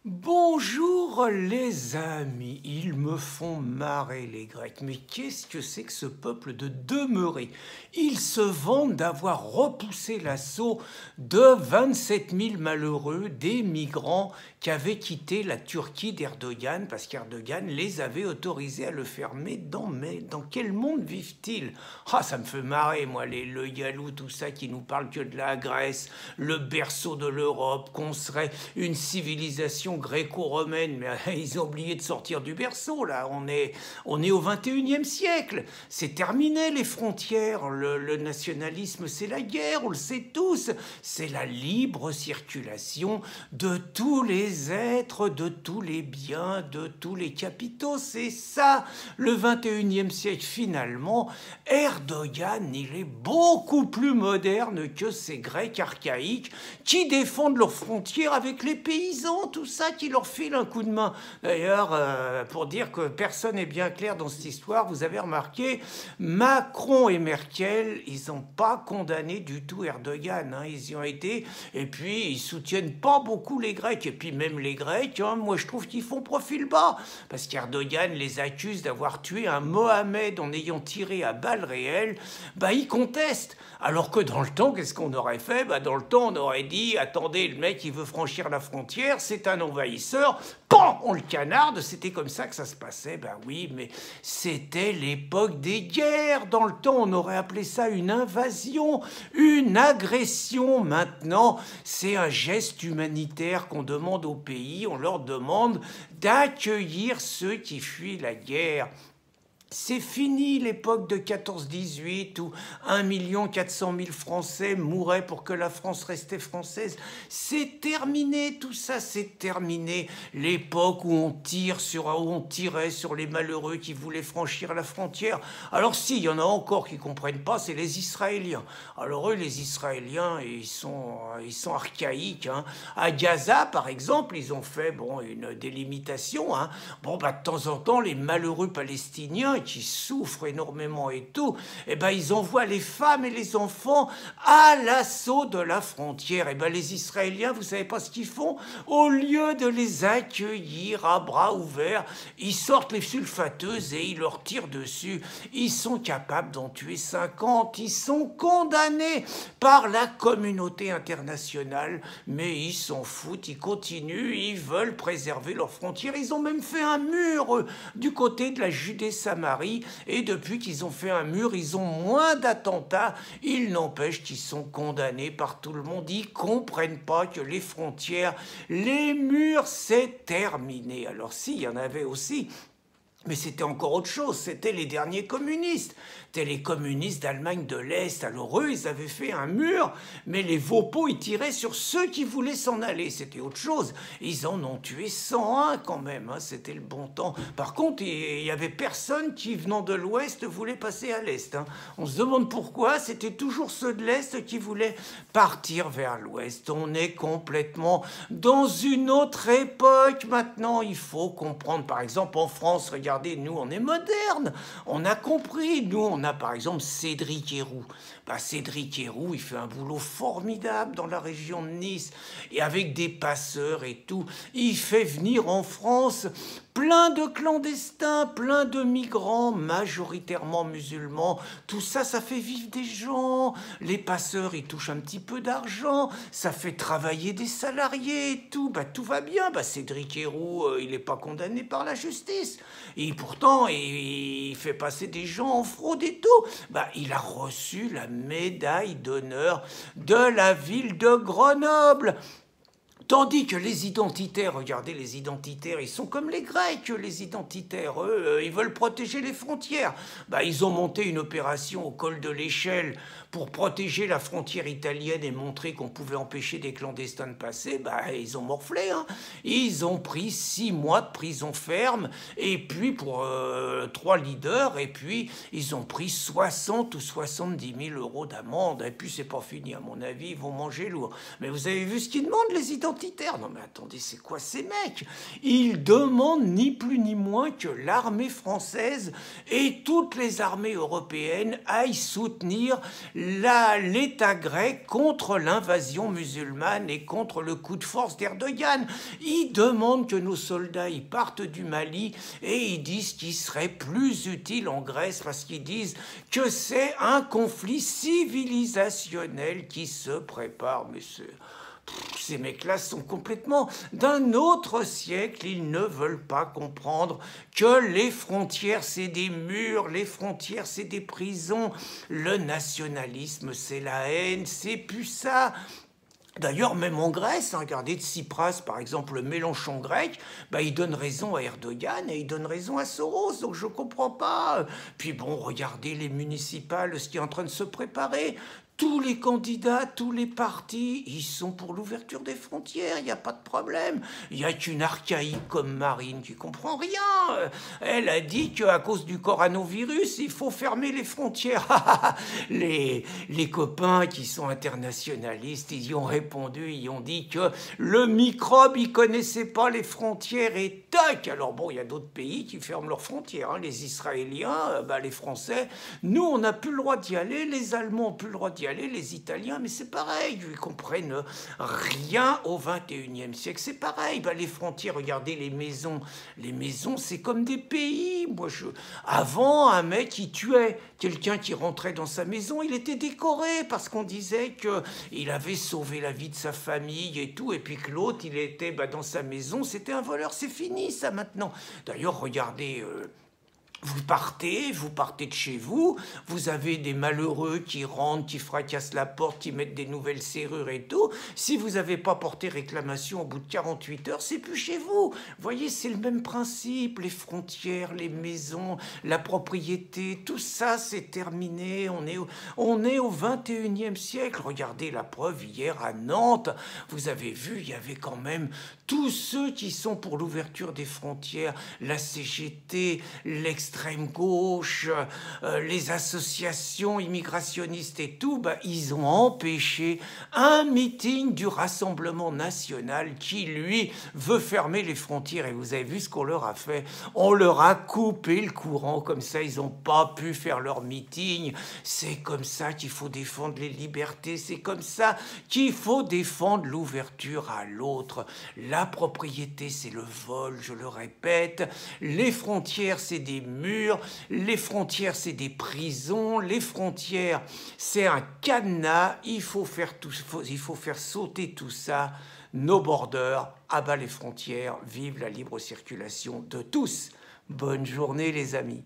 Bonjour les amis, ils me font marrer les Grecs, mais qu'est-ce que c'est que ce peuple de demeurés? Ils se vantent d'avoir repoussé l'assaut de 27 000 malheureux, des migrants qui avaient quitté la Turquie d'Erdogan, parce qu'Erdogan les avait autorisés à le faire. Mais dans quel monde vivent-ils? Ah, ça me fait marrer, moi, le Yalou, tout ça, qui nous parle que de la Grèce, le berceau de l'Europe, qu'on serait une civilisation gréco-romaine, mais ils ont oublié de sortir du berceau, là. On est au 21e siècle. C'est terminé, les frontières. Le nationalisme, c'est la guerre, on le sait tous. C'est la libre circulation de tous les êtres, de tous les biens, de tous les capitaux. C'est ça, le 21e siècle, finalement. Erdogan, il est beaucoup plus moderne que ces Grecs archaïques qui défendent leurs frontières avec les paysans, tout ça, qui leur file un coup de main. D'ailleurs, pour dire que personne n'est bien clair dans cette histoire, vous avez remarqué, Macron et Merkel, ils n'ont pas condamné du tout Erdogan, hein, ils y ont été, et puis ils soutiennent pas beaucoup les Grecs, et puis même les Grecs, hein, moi je trouve qu'ils font profil bas, parce qu'Erdogan les accuse d'avoir tué un Mohamed en ayant tiré à balles réelles, bah ils contestent, alors que dans le temps, qu'est-ce qu'on aurait fait? Bah dans le temps, on aurait dit, attendez, le mec il veut franchir la frontière, c'est un envahisseur, pan, on le canarde, c'était comme ça que ça se passait. Ben oui, mais c'était l'époque des guerres. Dans le temps, on aurait appelé ça une invasion, une agression. Maintenant, c'est un geste humanitaire qu'on demande aux pays. On leur demande d'accueillir ceux qui fuient la guerre. C'est fini l'époque de 14-18 où 1 400 000 Français mouraient pour que la France restait française. C'est terminé, tout ça, c'est terminé. L'époque où on tirait sur les malheureux qui voulaient franchir la frontière. Alors si, il y en a encore qui comprennent pas, c'est les Israéliens. Alors eux, les Israéliens, ils sont archaïques, hein. À Gaza, par exemple, ils ont fait une délimitation, hein. De temps en temps, les malheureux Palestiniens qui souffrent énormément et tout, eh ben ils envoient les femmes et les enfants à l'assaut de la frontière. Eh ben les Israéliens, vous savez pas ce qu'ils font? Au lieu de les accueillir à bras ouverts, ils sortent les sulfateuses et ils leur tirent dessus. Ils sont capables d'en tuer 50. Ils sont condamnés par la communauté internationale, mais ils s'en foutent, ils continuent, ils veulent préserver leurs frontières. Ils ont même fait un mur du côté de la Judée-Samarie. Et depuis qu'ils ont fait un mur, ils ont moins d'attentats. Il n'empêche qu'ils sont condamnés par tout le monde. Ils comprennent pas que les frontières, les murs, c'est terminé. Alors si, il y en avait aussi. Mais c'était encore autre chose, c'était les derniers communistes. C'était les communistes d'Allemagne de l'Est. Alors eux, ils avaient fait un mur, mais les Vaupeaux, ils tiraient sur ceux qui voulaient s'en aller. C'était autre chose. Ils en ont tué 101 quand même, hein. C'était le bon temps. Par contre, il y avait personne qui, venant de l'Ouest, voulait passer à l'Est, hein. On se demande pourquoi, c'était toujours ceux de l'Est qui voulaient partir vers l'Ouest. On est complètement dans une autre époque maintenant. Il faut comprendre, par exemple, en France, regardez, nous, on est moderne, on a compris. Nous, on a par exemple Cédric Héroux. Cédric Héroux, il fait un boulot formidable dans la région de Nice, et avec des passeurs et tout, il fait venir en France plein de clandestins, plein de migrants, majoritairement musulmans. Tout ça, ça fait vivre des gens. Les passeurs, ils touchent un petit peu d'argent. Ça fait travailler des salariés et tout. Tout va bien. Cédric Héroux, il n'est pas condamné par la justice. Et pourtant, il fait passer des gens en fraude et tout. Il a reçu la médaille d'honneur de la ville de Grenoble. Tandis que les identitaires, regardez, les identitaires, ils sont comme les Grecs, les identitaires. Eux, ils veulent protéger les frontières. Ils ont monté une opération au col de l'Échelle pour protéger la frontière italienne et montrer qu'on pouvait empêcher des clandestins de passer. Ils ont morflé, hein. Ils ont pris 6 mois de prison ferme, et puis pour 3 leaders, et puis ils ont pris 60 ou 70 000 euros d'amende. Et puis c'est pas fini, à mon avis, ils vont manger lourd. Mais vous avez vu ce qu'ils demandent, les identitaires? identitaires. Non mais attendez, c'est quoi ces mecs? Ils demandent ni plus ni moins que l'armée française et toutes les armées européennes aillent soutenir l'État grec contre l'invasion musulmane et contre le coup de force d'Erdogan. Ils demandent que nos soldats y partent du Mali et ils disent qu'ils seraient plus utiles en Grèce parce qu'ils disent que c'est un conflit civilisationnel qui se prépare. Mais ces mecs-là sont complètement d'un autre siècle. Ils ne veulent pas comprendre que les frontières, c'est des murs, les frontières, c'est des prisons. Le nationalisme, c'est la haine, c'est plus ça. D'ailleurs, même en Grèce, regardez Tsipras, par exemple, le Mélenchon grec, il donne raison à Erdogan et il donne raison à Soros, donc je ne comprends pas. Puis bon, regardez les municipales, ce qui est en train de se préparer. Tous les candidats, tous les partis, ils sont pour l'ouverture des frontières, il n'y a pas de problème. Il n'y a qu'une archaïque comme Marine qui comprend rien. Elle a dit qu'à cause du coronavirus, il faut fermer les frontières. les copains qui sont internationalistes, ils y ont répondu, ils ont dit que le microbe, il connaissait pas les frontières et tac. Alors bon, il y a d'autres pays qui ferment leurs frontières, hein. Les Israéliens, les Français, nous, on n'a plus le droit d'y aller, les Allemands n'ont plus le droit d'y aller, les Italiens, mais c'est pareil, ils comprennent rien au 21e siècle, c'est pareil. Les frontières, regardez les maisons, c'est comme des pays. Avant, un mec, il tuait quelqu'un qui rentrait dans sa maison, il était décoré parce qu'on disait qu'il avait sauvé la vie de sa famille et tout, et puis que l'autre, il était dans sa maison, c'était un voleur, c'est fini ça maintenant. D'ailleurs, regardez... Vous partez de chez vous, vous avez des malheureux qui rentrent, qui fracassent la porte, qui mettent des nouvelles serrures et tout. Si vous n'avez pas porté réclamation au bout de 48 heures, c'est plus chez vous. Vous voyez, c'est le même principe. Les frontières, les maisons, la propriété, tout ça, c'est terminé. On est au 21e siècle. Regardez la preuve hier à Nantes. Vous avez vu, il y avait quand même tous ceux qui sont pour l'ouverture des frontières, la CGT, l'extrême gauche, les associations immigrationnistes et tout, ils ont empêché un meeting du Rassemblement national qui, lui, veut fermer les frontières. Et vous avez vu ce qu'on leur a fait? On leur a coupé le courant, comme ça, ils n'ont pas pu faire leur meeting. C'est comme ça qu'il faut défendre les libertés, c'est comme ça qu'il faut défendre l'ouverture à l'autre. La propriété, c'est le vol, je le répète. Les frontières, c'est des murs, les frontières c'est des prisons, les frontières c'est un cadenas, il faut faire sauter tout ça, nos borders, à bas les frontières, vive la libre circulation de tous. Bonne journée les amis.